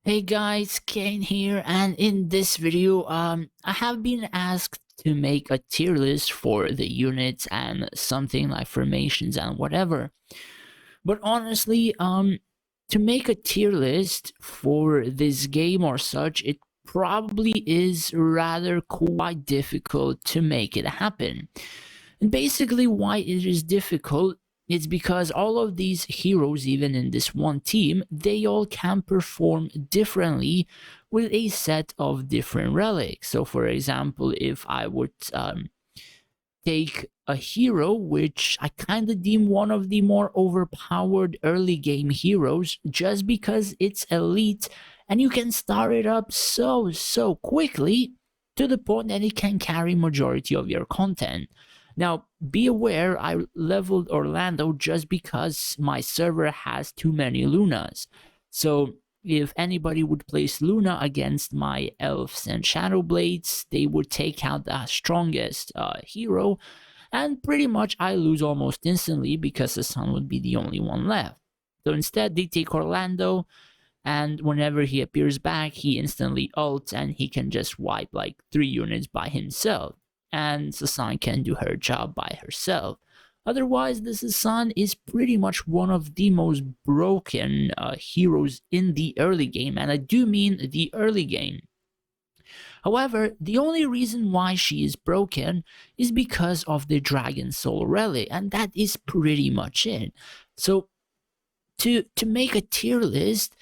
Hey guys, Kane here, and in this video, I have been asked to make a tier list for the units and something like formations and whatever. But honestly, to make a tier list for this game or such, it probably is rather quite difficult to make it happen. And basically, why it is difficult is because all of these heroes, even in this one team, they all can perform differently with a set of different relics. So, for example, if I would take a hero which I kind of deem one of the more overpowered early game heroes just because it's elite and you can start it up so quickly to the point that it can carry majority of your content. Now, be aware I leveled Orlando just because my server has too many Lunas. So if anybody would place Luna against my Elves and Shadow Blades, they would take out the strongest hero, and pretty much I lose almost instantly because the Sun would be the only one left. So instead, they take Orlando, and whenever he appears back, he instantly ults and he can just wipe like 3 units by himself, and Sasan can do her job by herself. Otherwise, the Sasan is pretty much one of the most broken heroes in the early game, and I do mean the early game. However, the only reason why she is broken is because of the Dragon Soul Relic, and that is pretty much it. So, to make a tier list,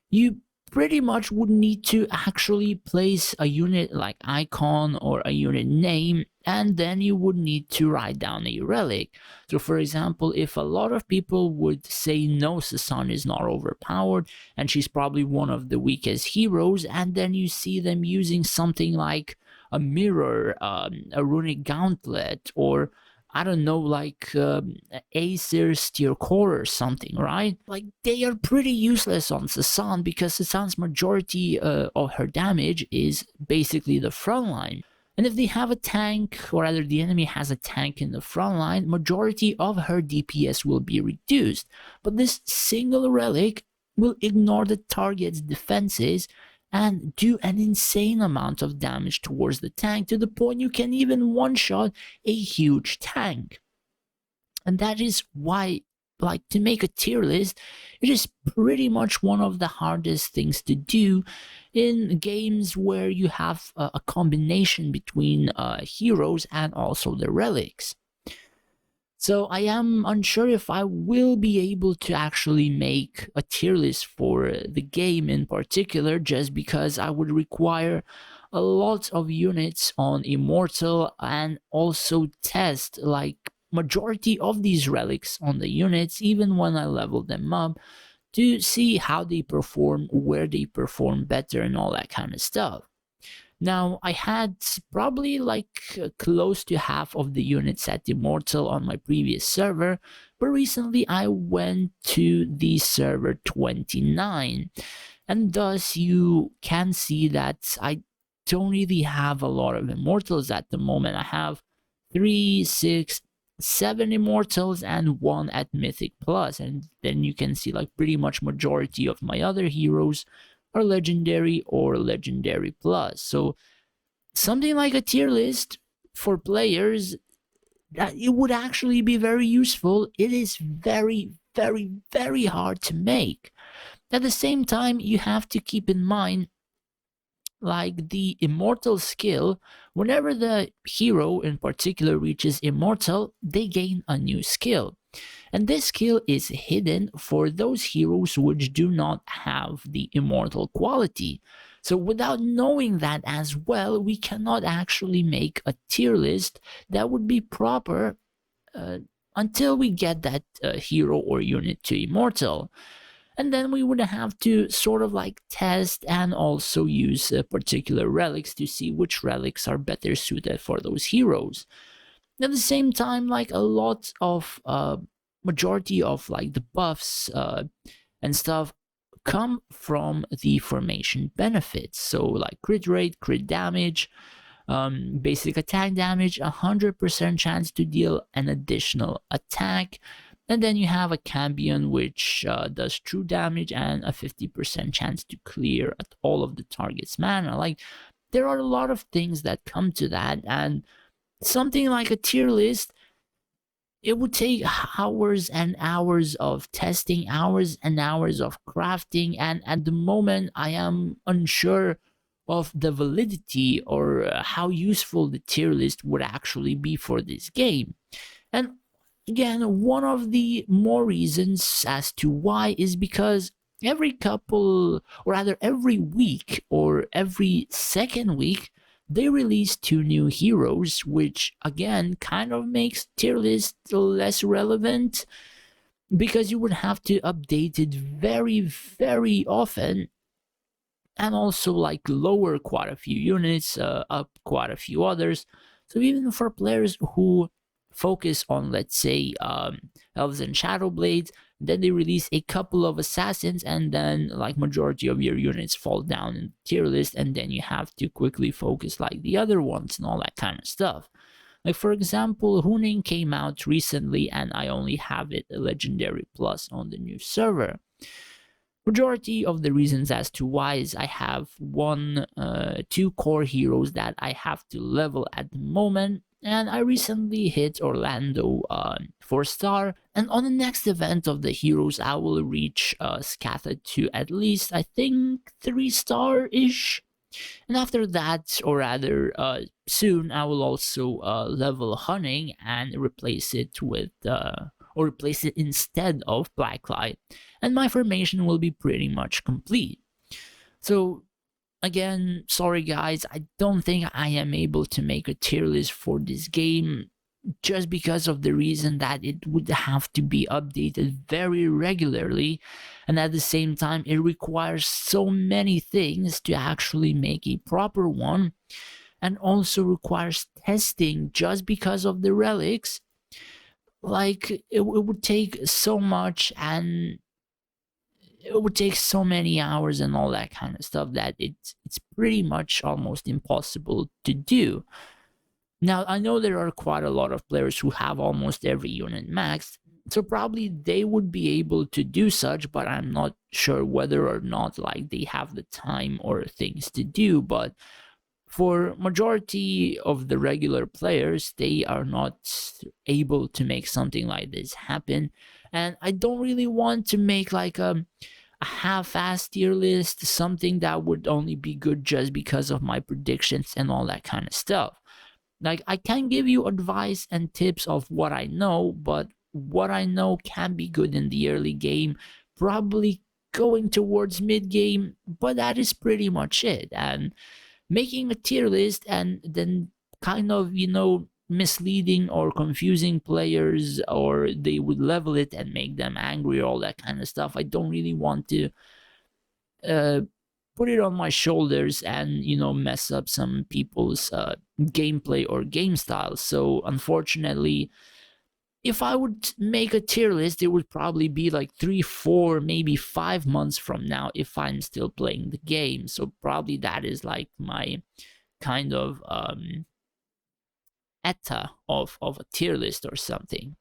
you pretty much would need to actually place a unit like icon or a unit name, and then you would need to write down a relic. So for example, if a lot of people would say no, Sasan is not overpowered and she's probably one of the weakest heroes, and then you see them using something like a mirror, a runic gauntlet, or I don't know, like Acer Steer Core or something, right? Like, they are pretty useless on Sasan because Sasan's majority of her damage is basically the front line. And if they have a tank, or rather the enemy has a tank in the front line, majority of her DPS will be reduced. But this single relic will ignore the target's defenses and do an insane amount of damage towards the tank, to the point you can even one-shot a huge tank. And that is why, like, to make a tier list, it is pretty much one of the hardest things to do in games where you have a combination between heroes and also the relics. So I am unsure if I will be able to actually make a tier list for the game in particular, just because I would require a lot of units on Immortal and also test like majority of these relics on the units even when I level them up to see how they perform, where they perform better and all that kind of stuff. Now, I had probably like close to half of the units at Immortal on my previous server, but recently I went to the server 29, and thus you can see that I don't really have a lot of Immortals at the moment. I have 3, 6, 7 Immortals and 1 at Mythic Plus, and then you can see like pretty much majority of my other heroes are Legendary or Legendary Plus. So something like a tier list for players, that it would actually be very useful. It is very hard to make. At the same time, you have to keep in mind, like, the Immortal skill, whenever the hero in particular reaches Immortal, they gain a new skill. And this skill is hidden for those heroes which do not have the Immortal quality. So without knowing that as well, we cannot actually make a tier list that would be proper until we get that hero or unit to Immortal. And then we would have to sort of like test and also use particular relics to see which relics are better suited for those heroes. At the same time, like, a lot of majority of like the buffs and stuff come from the formation benefits. So like crit rate, crit damage, basic attack damage, 100% chance to deal an additional attack, And then you have a Cambion, which does true damage and a 50% chance to clear at all of the target's mana. Like, there are a lot of things that come to that, and something like a tier list, it would take hours and hours of testing, hours and hours of crafting, and at the moment I am unsure of the validity or how useful the tier list would actually be for this game. And again, one of the more reasons as to why is because every couple, or rather every week or every second week, they release 2 new heroes, which again kind of makes tier list less relevant because you would have to update it very, very often, and also like lower quite a few units, up quite a few others. So even for players who focus on, let's say, Elves and Shadowblades, then they release a couple of assassins, and then like majority of your units fall down in the tier list, and then you have to quickly focus like the other ones and all that kind of stuff. Like for example, Huning came out recently, and I only have it a Legendary Plus on the new server. Majority of the reasons as to why is I have two core heroes that I have to level at the moment, and I recently hit Orlando 4-star, and on the next event of the heroes I will reach Scatha to at least, I think, 3-star-ish. And after that, or rather soon, I will also level Hunting and replace it with or replace it instead of Blacklight, and my formation will be pretty much complete. So again, sorry guys, I don't think I am able to make a tier list for this game, just because of the reason that it would have to be updated very regularly, and at the same time it requires so many things to actually make a proper one, and also requires testing just because of the relics. Like, it would take so much, and it would take so many hours and all that kind of stuff that it's pretty much almost impossible to do. Now, I know there are quite a lot of players who have almost every unit maxed, so probably they would be able to do such, but I'm not sure whether or not like they have the time or things to do. But for majority of the regular players, they are not able to make something like this happen, and I don't really want to make like a half-assed tier list, something that would only be good just because of my predictions and all that kind of stuff. Like, I can give you advice and tips of what I know, but what I know can be good in the early game, probably going towards mid-game, but that is pretty much it. And making a tier list and then kind of, misleading or confusing players, or they would level it and make them angry, all that kind of stuff, I don't really want to put it on my shoulders and mess up some people's gameplay or game style. So unfortunately, if I would make a tier list, it would probably be like 3, 4, maybe 5 months from now if I'm still playing the game. So probably that is like my kind of ETA of a tier list or something.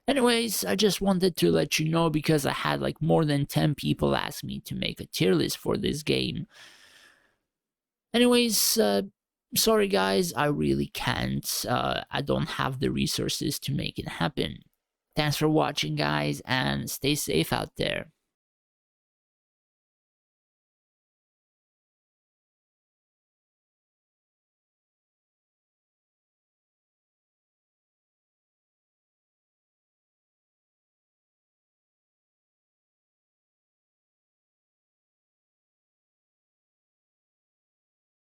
Anyways, I just wanted to let you know because I had like more than 10 people ask me to make a tier list for this game. Anyways, sorry guys, I really can't. I don't have the resources to make it happen. Thanks for watching, guys, and stay safe out there.